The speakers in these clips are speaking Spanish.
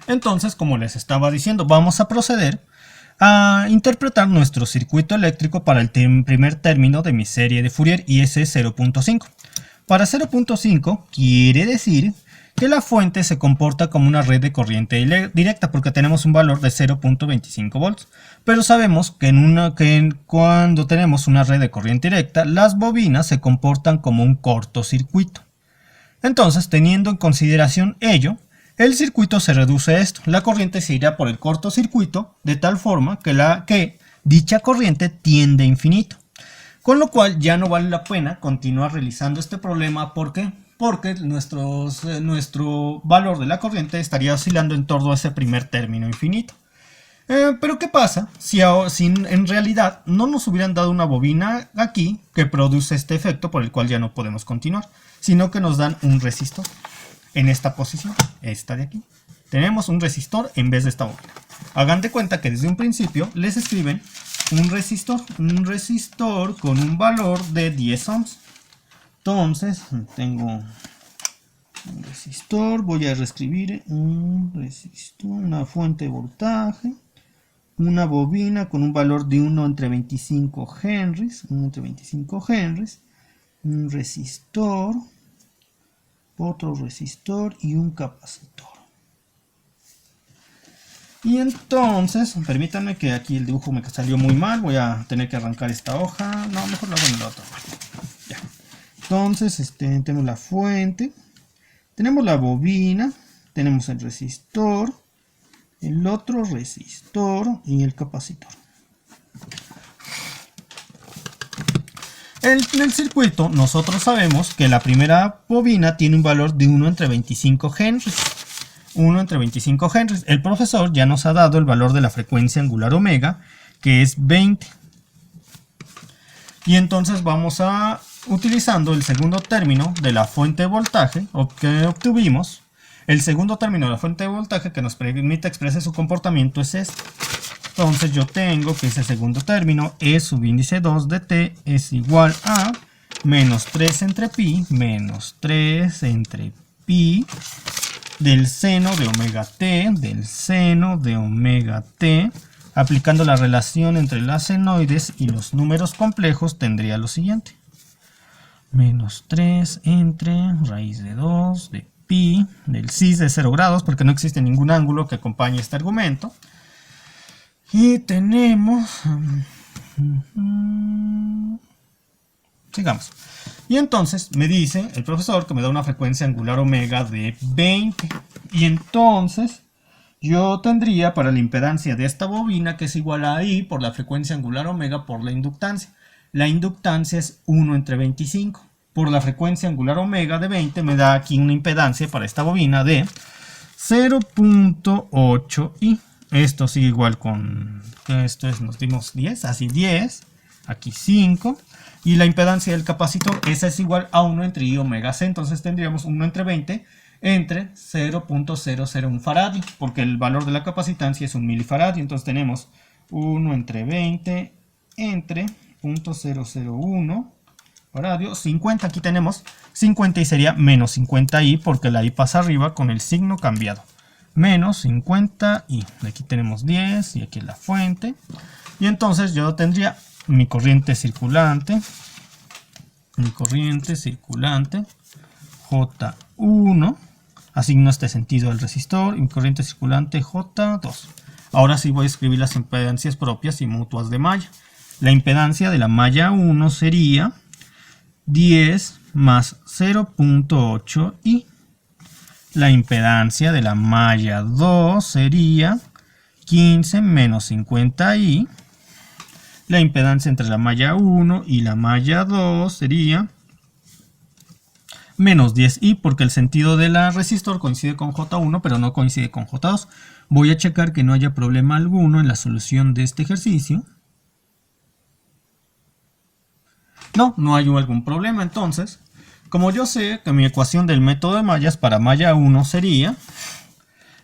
Entonces, como les estaba diciendo, vamos a proceder a interpretar nuestro circuito eléctrico para el primer término de mi serie de Fourier, y ese es 0.5. Para 0.5 quiere decir que la fuente se comporta como una red de corriente directa, porque tenemos un valor de 0.25 volts. Pero sabemos que cuando tenemos una red de corriente directa, las bobinas se comportan como un cortocircuito. Entonces, teniendo en consideración ello, el circuito se reduce a esto. La corriente se irá por el cortocircuito de tal forma que dicha corriente tiende a infinito. Con lo cual ya no vale la pena continuar realizando este problema. ¿Por qué? Porque nuestro valor de la corriente estaría oscilando en torno a ese primer término infinito. Pero ¿qué pasa si en realidad no nos hubieran dado una bobina aquí que produce este efecto por el cual ya no podemos continuar, sino que nos dan un resistor en esta posición, esta de aquí? Tenemos un resistor en vez de esta bobina. Hagan de cuenta que desde un principio les escriben un resistor con un valor de 10 ohms. Entonces tengo un resistor, voy a reescribir un resistor, una fuente de voltaje, una bobina con un valor de 1 entre 25 henries, un resistor, otro resistor y un capacitor. Y entonces, permítanme que aquí el dibujo me salió muy mal, voy a tener que arrancar esta hoja, no, mejor lo hago en el otro. Ya. Entonces, tenemos la fuente, tenemos la bobina, tenemos el resistor, el otro resistor y el capacitor. En el circuito nosotros sabemos que la primera bobina tiene un valor de 1 entre 25 henries. 1 entre 25 henries. El profesor ya nos ha dado el valor de la frecuencia angular omega, que es 20. Y entonces vamos a, utilizando el segundo término de la fuente de voltaje que obtuvimos, el segundo término de la fuente de voltaje que nos permite expresar su comportamiento es este. Entonces yo tengo que ese segundo término, E subíndice 2 de t es igual a menos 3 entre pi, menos 3 entre pi del seno de omega t, aplicando la relación entre las senoides y los números complejos, tendría lo siguiente. Menos 3 entre raíz de 2 de pi del cis de 0 grados, porque no existe ningún ángulo que acompañe este argumento. Y tenemos... sigamos. Y entonces me dice el profesor que me da una frecuencia angular omega de 20. Y entonces yo tendría para la impedancia de esta bobina, que es igual a I por la frecuencia angular omega por la inductancia. La inductancia es 1 entre 25. Por la frecuencia angular omega de 20 me da aquí una impedancia para esta bobina de 0.8 I. Esto sigue igual con... esto es, nos dimos 10, así 10, aquí 5. Y la impedancia del capacitor, esa es igual a 1 entre I omega C. Entonces tendríamos 1 entre 20 entre 0.001 faradio, porque el valor de la capacitancia es 1 milifaradio. Entonces tenemos 1 entre 20 entre 0.001 faradio, 50. Aquí tenemos 50 y sería menos 50i, porque la i pasa arriba con el signo cambiado. Menos 50i. Aquí tenemos 10 y aquí es la fuente. Y entonces yo tendría mi corriente circulante. J1. Asigno este sentido al resistor. Y mi corriente circulante J2. Ahora sí voy a escribir las impedancias propias y mutuas de malla. La impedancia de la malla 1 sería 10 más 0.8i. La impedancia de la malla 2 sería 15 menos 50i. La impedancia entre la malla 1 y la malla 2 sería menos 10i, porque el sentido de la resistor coincide con J1, pero no coincide con J2. Voy a checar que no haya problema alguno en la solución de este ejercicio. No hay algún problema. Entonces, como yo sé que mi ecuación del método de mallas para malla 1 sería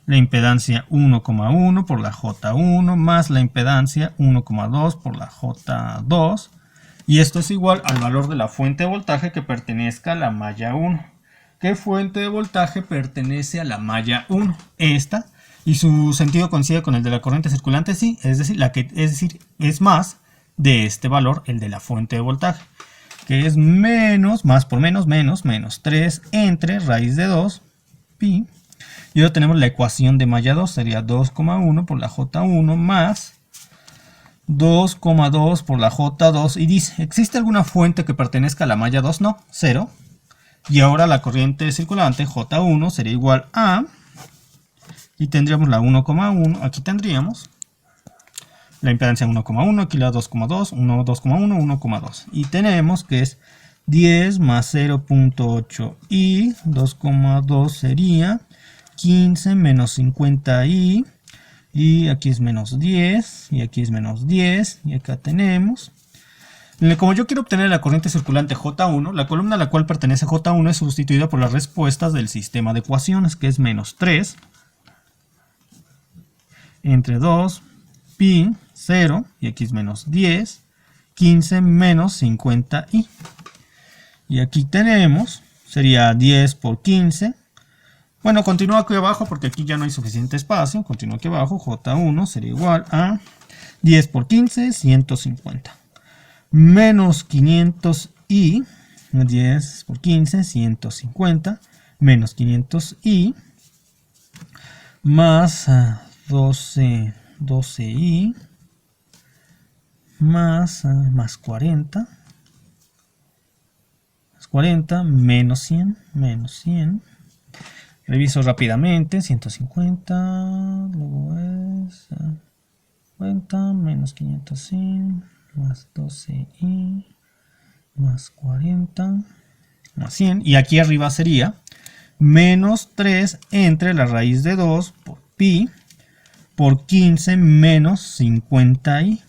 la impedancia 1,1 por la J1 más la impedancia 1,2 por la J2, y esto es igual al valor de la fuente de voltaje que pertenezca a la malla 1. ¿Qué fuente de voltaje pertenece a la malla 1? Esta. Y su sentido coincide con el de la corriente circulante, sí, es decir, es más de este valor, el de la fuente de voltaje, que es menos, más por menos, menos 3 entre raíz de 2 pi. Y ahora tenemos la ecuación de malla 2, sería 2,1 por la J1 más 2,2 por la J2. Y dice, ¿existe alguna fuente que pertenezca a la malla 2? No, 0. Y ahora la corriente circulante J1 sería igual a, y tendríamos la 1,1, aquí tendríamos la impedancia 1,1, aquí la 2,2, 2,1, 1,2. Y tenemos que es 10 más 0,8 y 2,2 sería 15 menos 50i. Y aquí es menos 10, y aquí es menos 10, y acá tenemos. Como yo quiero obtener la corriente circulante J1, la columna a la cual pertenece J1 es sustituida por las respuestas del sistema de ecuaciones, que es menos 3 entre 2 pi 0, y aquí es menos 10, 15 menos 50i. Y aquí tenemos, sería 10 por 15. Bueno, continúo aquí abajo porque aquí ya no hay suficiente espacio. Continúo aquí abajo, J1 sería igual a 10 por 15, 150. Menos 500i, 10 por 15, 150, menos 500i, más 12i, más 40, menos 100, Reviso rápidamente, 150, luego es 50, menos 500i, más 12i, más 40, más 100. Y aquí arriba sería menos 3 entre la raíz de 2 por pi por 15 menos 50i.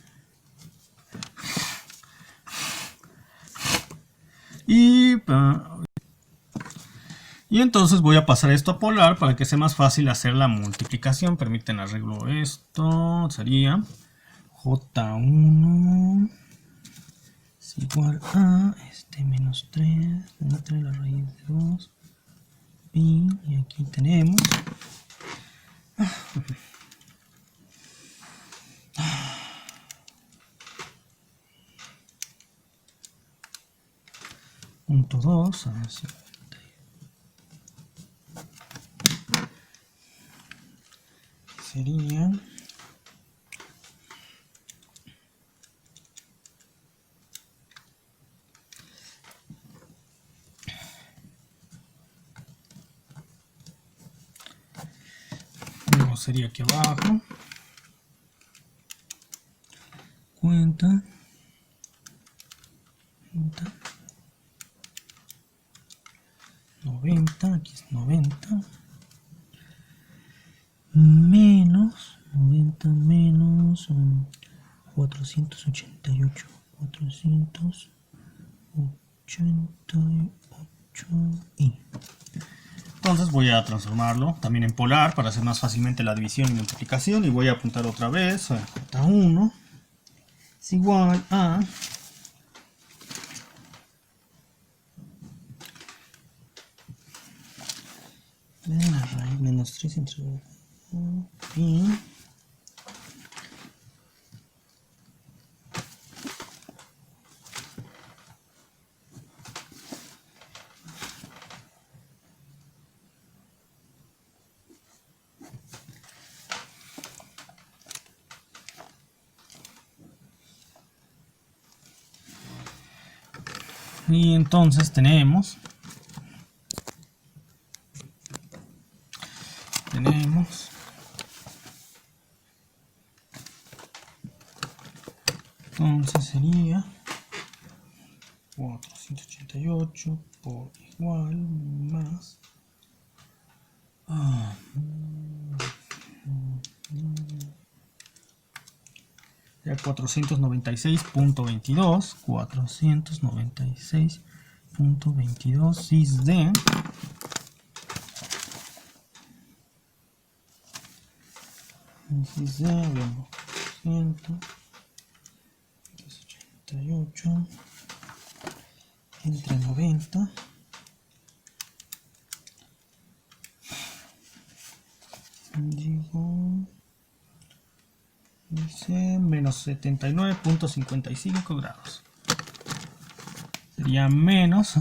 Y entonces voy a pasar esto a polar para que sea más fácil hacer la multiplicación. Permiten arreglo esto. Sería J1 es igual a menos 3 entre la raíz de 2 pi. Y aquí tenemos punto 2 sería luego sería aquí abajo cuenta 90, aquí es 90 menos 90 menos 488 y entonces voy a transformarlo también en polar para hacer más fácilmente la división y multiplicación, y voy a apuntar otra vez a J1 es igual a la raíz menos 3 entre pi y entonces tenemos entonces sería 488 por igual más 496.22 496.22 de 188 entre 90 digo dice menos 79.55 grados. Sería menos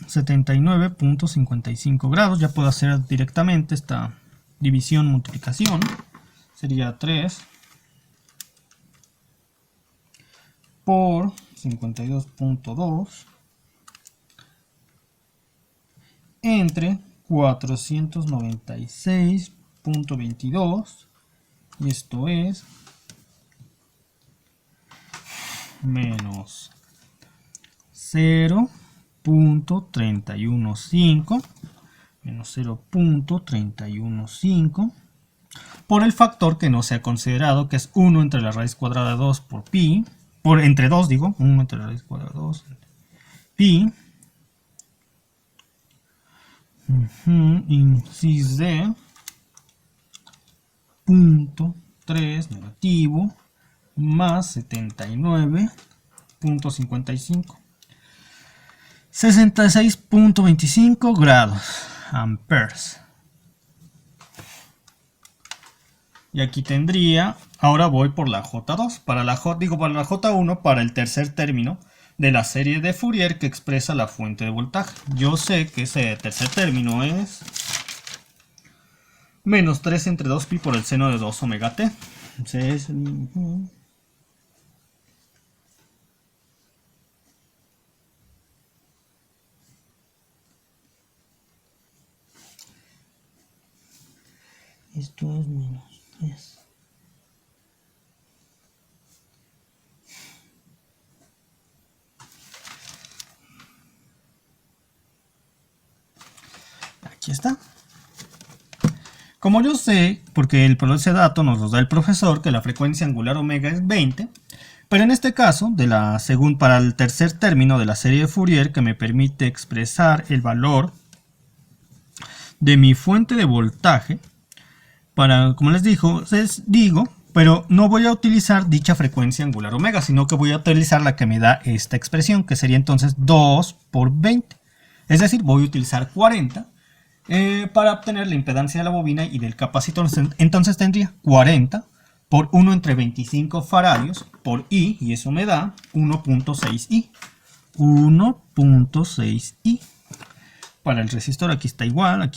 79.55 grados. Ya puedo hacer directamente esta división, multiplicación. Sería 3 por 52.2 entre 496.22, y esto es menos 0.315 menos 0.315 por el factor que no se ha considerado, que es 1 entre la raíz cuadrada de 2 por pi, entre 2 digo, 1 entre la raíz cuadrada de 2 pi, inciso de 0.3 negativo más 79.55, 66.25 grados amperes. Y aquí tendría, ahora voy por la J2, para la J1, para el tercer término de la serie de Fourier que expresa la fuente de voltaje. Yo sé que ese tercer término es menos 3 entre 2pi por el seno de 2 omega t. Entonces, esto es menos 3. Aquí está. Como yo sé, porque el ese dato nos lo da el profesor, que la frecuencia angular omega es 20, pero en este caso, para el tercer término de la serie de Fourier, que me permite expresar el valor de mi fuente de voltaje, como les digo, pero no voy a utilizar dicha frecuencia angular omega, sino que voy a utilizar la que me da esta expresión, que sería entonces 2 por 20. Es decir, voy a utilizar 40 para obtener la impedancia de la bobina y del capacitor. Entonces tendría 40 por 1 entre 25 faradios por I, y eso me da 1.6I. 1.6I. Para el resistor aquí está igual,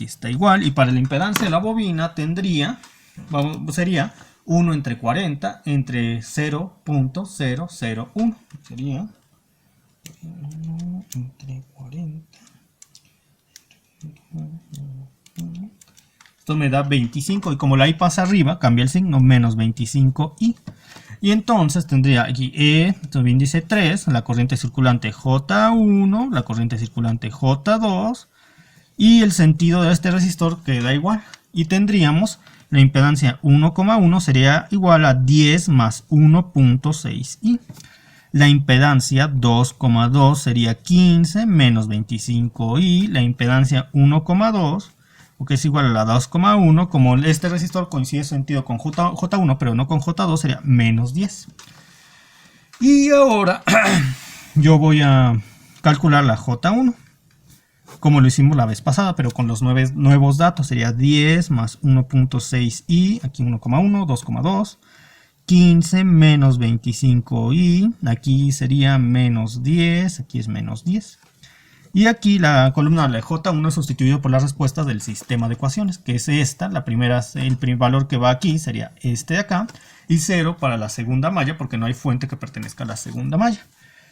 y para la impedancia de la bobina sería 1 entre 40 entre 0.001. Sería 1 entre 40. Esto me da 25, y como la I pasa arriba, cambia el signo, menos 25I. Y entonces tendría aquí también dice 3, la corriente circulante J1, la corriente circulante J2, y el sentido de este resistor queda igual. Y tendríamos la impedancia 1,1 sería igual a 10 más 1.6i. La impedancia 2,2 sería 15 menos 25i. La impedancia 1,2, que es igual a la 2,1, como este resistor coincide su sentido con J1 pero no con J2, sería menos 10. Y ahora yo voy a calcular la J1, como lo hicimos la vez pasada, pero con los nuevos datos. Sería 10 más 1.6i, aquí 1,1, 2,2, 15 menos 25i, aquí sería menos 10, aquí es menos 10. Y aquí la columna de la J1 es sustituido por las respuestas del sistema de ecuaciones, que es esta. La primera, el primer valor que va aquí sería este de acá, y 0 para la segunda malla, porque no hay fuente que pertenezca a la segunda malla.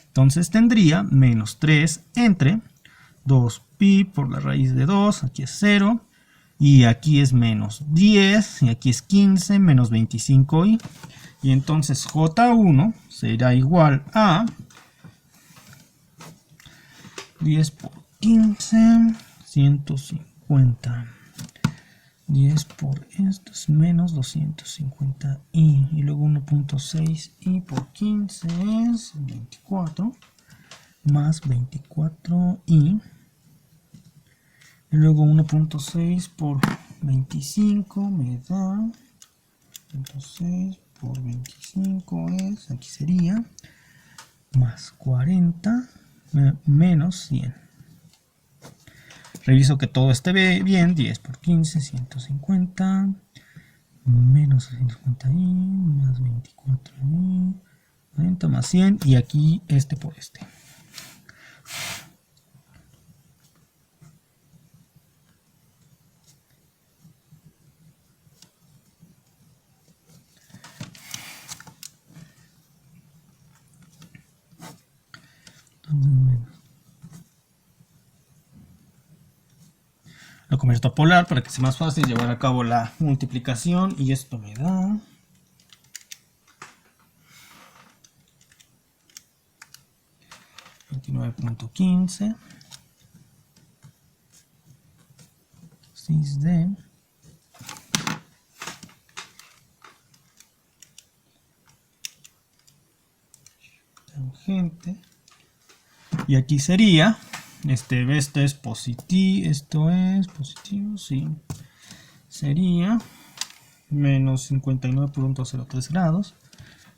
Entonces tendría menos 3 entre 2pi por la raíz de 2, aquí es 0, y aquí es menos 10, y aquí es 15 menos 25i. Y entonces J1 será igual a 10 por 15, 150. 10 por esto es menos 250i. Y luego 1.6i por 15 es 24. Más 24i. Y luego 1.6 por 25 me da 1.6 por 25 es, aquí sería más 40 menos 100. Reviso que todo esté bien. 10 por 15, 150 menos 650i, más 24i, 40 más 100, y aquí este por este. Lo convierto a polar para que sea más fácil llevar a cabo la multiplicación, y esto me da 29.15 6D tangente, y aquí sería esto es positivo, sí, sería menos 59.03 grados,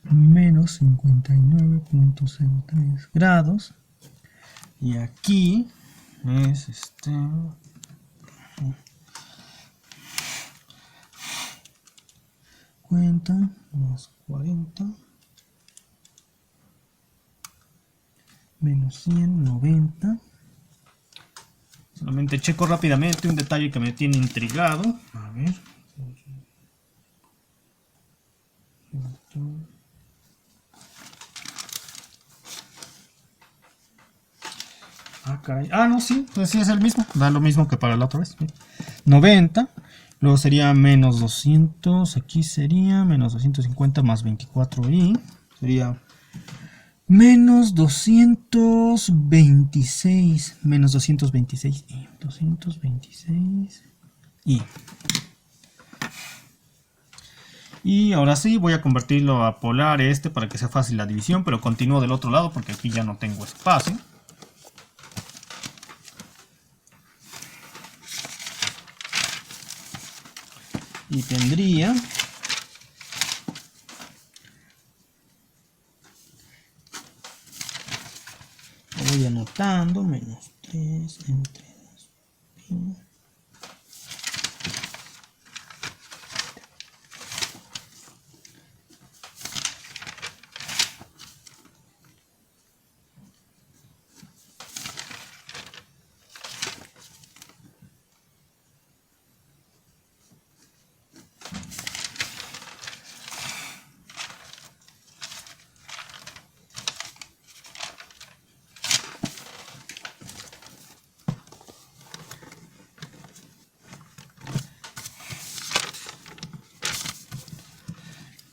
menos 59.03 grados, y aquí es cuenta más 40 menos 100, 90. Solamente checo rápidamente un detalle que me tiene intrigado. A ver. Ah, caray. Ah, no, sí, pues sí es el mismo. Da lo mismo que para la otra vez. 90. Luego sería menos 200. Aquí sería menos 250 más 24i. Sería menos 226. Menos 226i. 226i. Y ahora sí, voy a convertirlo a polar para que sea fácil la división, pero continúo del otro lado porque aquí ya no tengo espacio. Y tendría lo voy anotando, menos 3 entre 2pi.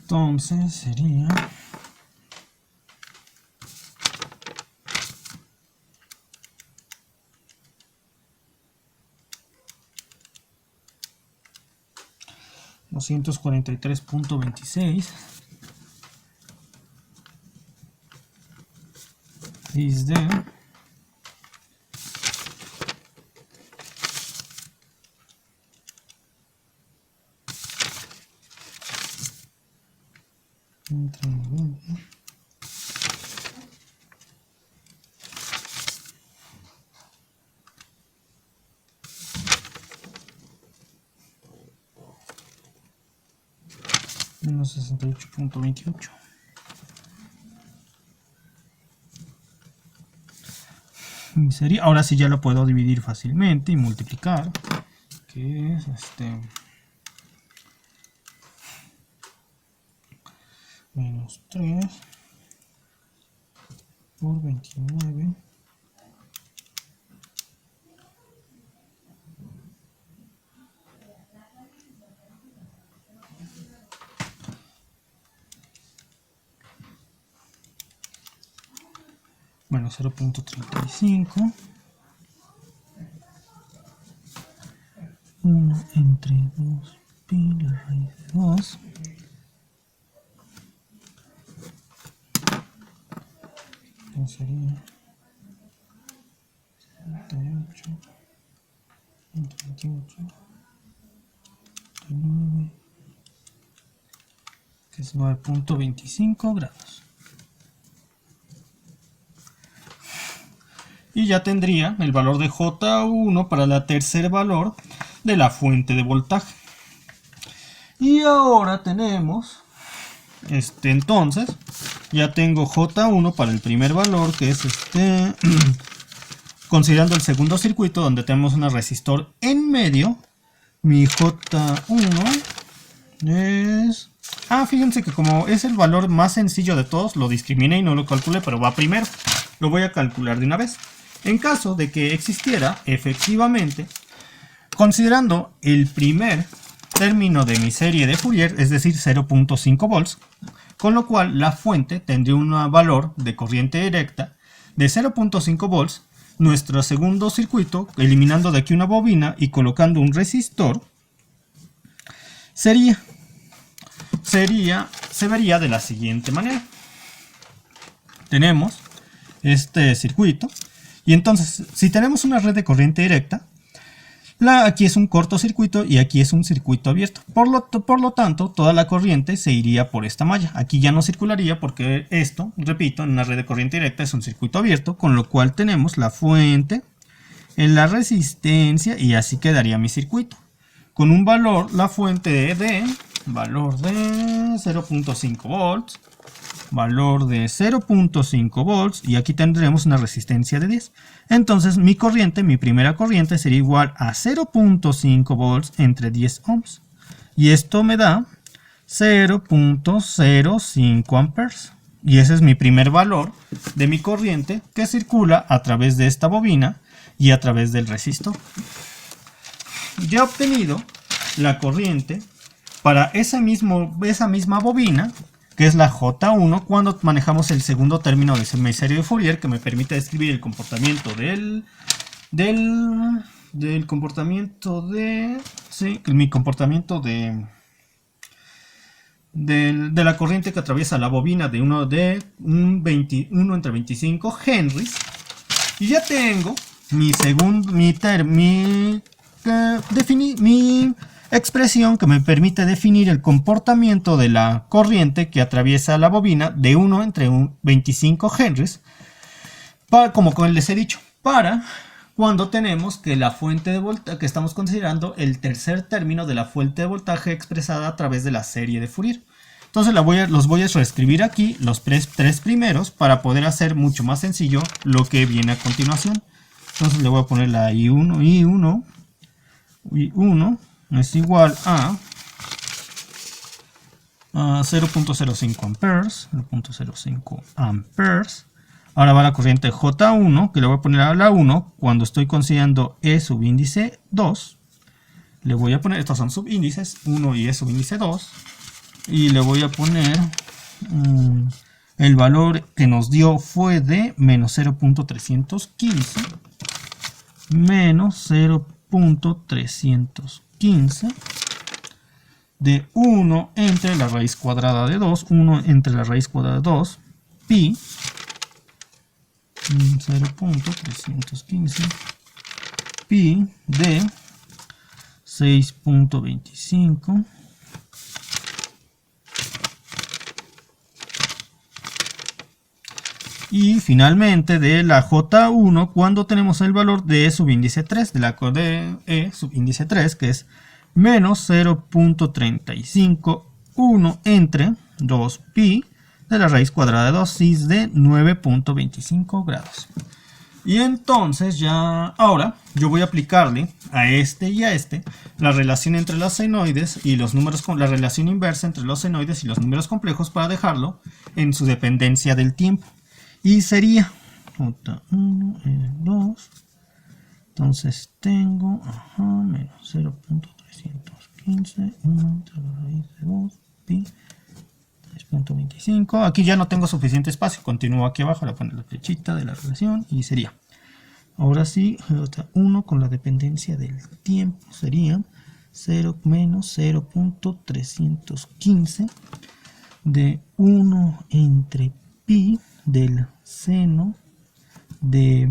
Entonces sería $243.26 6D entre 90 menos 68.28. Sería, ahora sí ya lo puedo dividir fácilmente y multiplicar, que es menos 3 por 29 bueno, 0.35 1 entre 2pi la raíz de 2 sería 78 entre 28 39, que es 9.25 grados. Y ya tendría el valor de J1 para el tercer valor de la fuente de voltaje. Y ahora tenemos, entonces, ya tengo J1 para el primer valor, que es considerando el segundo circuito donde tenemos un resistor en medio. Mi J1 es... fíjense que como es el valor más sencillo de todos, lo discriminé y no lo calculé, pero va primero. Lo voy a calcular de una vez. En caso de que existiera, efectivamente, considerando el primer término de mi serie de Fourier, es decir, 0.5 volts, con lo cual la fuente tendría un valor de corriente directa de 0.5 volts. Nuestro segundo circuito, eliminando de aquí una bobina y colocando un resistor, se vería de la siguiente manera. Tenemos este circuito y entonces si tenemos una red de corriente directa, aquí es un cortocircuito y aquí es un circuito abierto. Por lo tanto, toda la corriente se iría por esta malla. Aquí ya no circularía porque esto, repito, en una red de corriente directa es un circuito abierto, con lo cual tenemos la fuente en la resistencia y así quedaría mi circuito. Con un valor, la fuente valor de 0.5 volts, valor de 0.5 volts y aquí tendremos una resistencia de 10. Entonces mi corriente, mi primera corriente sería igual a 0.5 volts entre 10 ohms. Y esto me da 0.05 amperes. Y ese es mi primer valor de mi corriente que circula a través de esta bobina y a través del resistor. Ya he obtenido la corriente para esa misma bobina, que es la J1, cuando manejamos el segundo término de mi serie de Fourier, que me permite describir el comportamiento de la corriente que atraviesa la bobina de uno entre 25 henries. Y ya tengo mi expresión que me permite definir el comportamiento de la corriente que atraviesa la bobina de 1 entre 25 henries, como les he dicho, para cuando tenemos que la fuente de voltaje, que estamos considerando el tercer término de la fuente de voltaje expresada a través de la serie de Fourier. Entonces los voy a reescribir aquí, los tres primeros, para poder hacer mucho más sencillo lo que viene a continuación. Entonces le voy a poner la I1 es igual a 0.05 amperes, 0.05 amperes. Ahora va la corriente J1, que le voy a poner a la 1 cuando estoy considerando E subíndice 2. Le voy a poner, estos son subíndices, 1 y E subíndice 2. Y le voy a poner, el valor que nos dio fue de menos 0.315. Menos 0.315 de 1 entre la raíz cuadrada de 2, 1 entre la raíz cuadrada de 2, pi, 0.315 pi de 6.25 y finalmente de la J1 cuando tenemos el valor de E subíndice 3, de E subíndice 3, que es menos 0.351 entre 2pi de la raíz cuadrada de 2, cis de 9.25 grados. Y entonces ahora yo voy a aplicarle a este y a este la relación entre los senoides y los números con la relación inversa entre los senoides y los números complejos para dejarlo en su dependencia del tiempo. Y sería J1, L2, entonces tengo menos 0.315, 1 entre la raíz de 2, pi, 3.25. Aquí ya no tengo suficiente espacio, continúo aquí abajo, le pongo la flechita de la relación y sería, ahora sí, J1 con la dependencia del tiempo sería menos 0.315 de 1 entre pi del seno de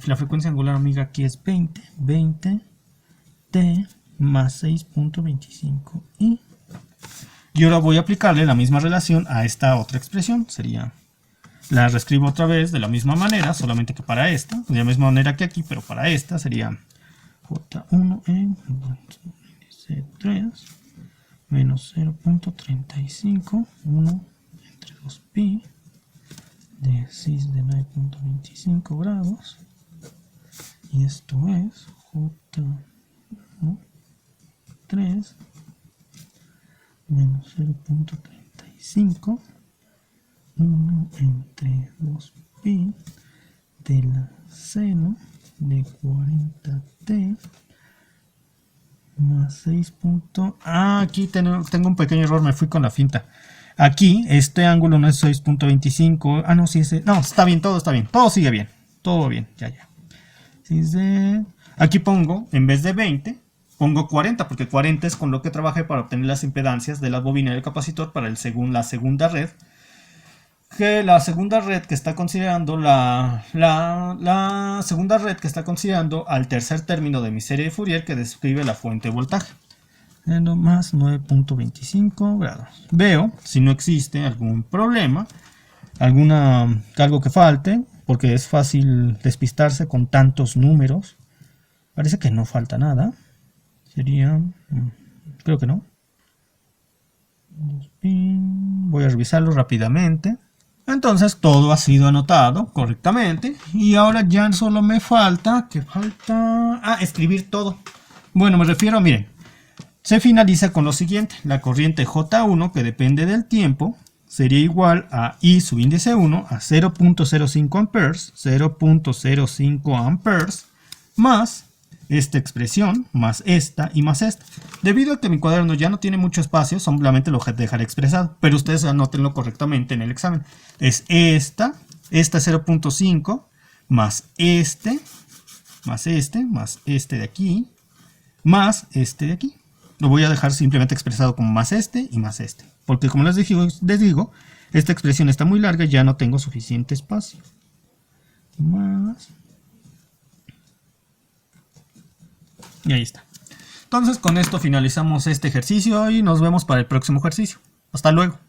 la frecuencia angular omega, aquí es 20 t más 6.25 i. Y ahora voy a aplicarle la misma relación a esta otra expresión. Sería, la reescribo otra vez de la misma manera, solamente que para esta, de la misma manera que aquí, pero para esta sería J1 en 3 menos 0.35, 1 entre 2pi de cis de 9.25 grados. Y esto es J3 menos 0.35, 1 entre 2pi de la seno de 40t más 6. Aquí tengo un pequeño error, me fui con la finta. Aquí este ángulo no es 6.25. No, sí, no, está bien, todo está bien, todo sigue bien, todo bien, ya. Aquí pongo, en vez de 20, pongo 40, porque 40 es con lo que trabajé para obtener las impedancias de la bobina del capacitor para la segunda red. Que la segunda red que está considerando la segunda red que está considerando al tercer término de mi serie de Fourier que describe la fuente de voltaje. Más 9.25 grados. Veo si no existe algún problema, algo que falte, porque es fácil despistarse con tantos números. Parece que no falta nada. Creo que no. Voy a revisarlo rápidamente. Entonces todo ha sido anotado correctamente y ahora ya solo me falta escribir todo. Bueno, me refiero, miren, se finaliza con lo siguiente: la corriente J1, que depende del tiempo, sería igual a I subíndice 1 a 0.05 amperes, 0.05 amperes, más esta expresión, más esta y más esta. Debido a que mi cuaderno ya no tiene mucho espacio, solamente lo dejaré expresado, pero ustedes anótenlo correctamente en el examen. Es esta 0.5, más este de aquí, más este de aquí. Lo voy a dejar simplemente expresado como más este y más este, porque como les digo, esta expresión está muy larga y ya no tengo suficiente espacio. Más... Y ahí está. Entonces con esto finalizamos este ejercicio y nos vemos para el próximo ejercicio. Hasta luego.